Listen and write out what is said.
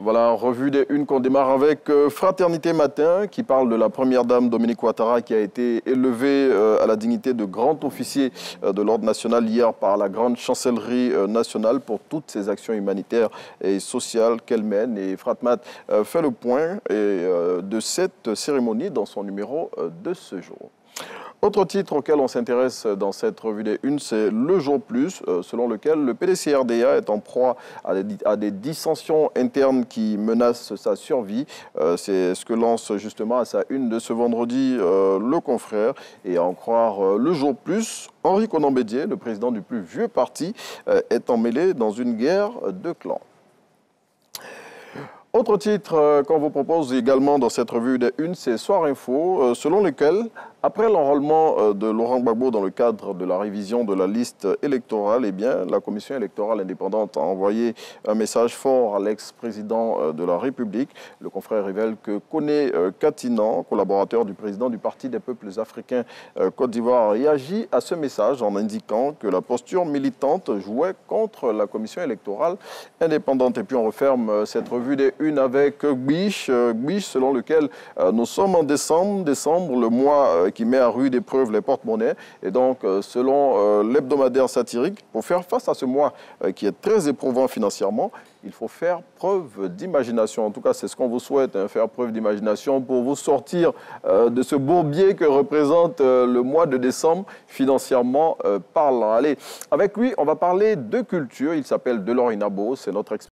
Voilà, revue des unes qu'on démarre avec Fraternité Matin qui parle de la première dame Dominique Ouattara qui a été élevée à la dignité de grand officier de l'ordre national hier par la grande chancellerie nationale pour toutes ses actions humanitaires et sociales qu'elle mène. Et Fratmat fait le point de cette cérémonie dans son numéro de ce jour. Autre titre auquel on s'intéresse dans cette revue des unes, c'est Le Jour Plus, selon lequel le PDCRDA est en proie à des dissensions internes qui menacent sa survie. C'est ce que lance justement à sa une de ce vendredi le confrère. Et à en croire Le Jour Plus, Henri Konan Bédié, le président du plus vieux parti, est emmêlé dans une guerre de clans. Autre titre qu'on vous propose également dans cette revue des unes, c'est Soir Info, selon lequel, après l'enrôlement de Laurent Gbagbo dans le cadre de la révision de la liste électorale, eh bien, la commission électorale indépendante a envoyé un message fort à l'ex-président de la République. Le confrère révèle que Koné Katinan, collaborateur du président du Parti des peuples africains Côte d'Ivoire, réagit à ce message en indiquant que la posture militante jouait contre la commission électorale indépendante. Et puis on referme cette revue des unes avec Gbiche, selon lequel nous sommes en décembre, le mois qui met à rude épreuve les porte-monnaies. Et donc, selon l'hebdomadaire satirique, pour faire face à ce mois qui est très éprouvant financièrement, il faut faire preuve d'imagination. En tout cas, c'est ce qu'on vous souhaite, hein, faire preuve d'imagination pour vous sortir de ce bourbier que représente le mois de décembre, financièrement parlant. Allez, avec lui, on va parler de culture. Il s'appelle Delors Inabo, c'est notre expert.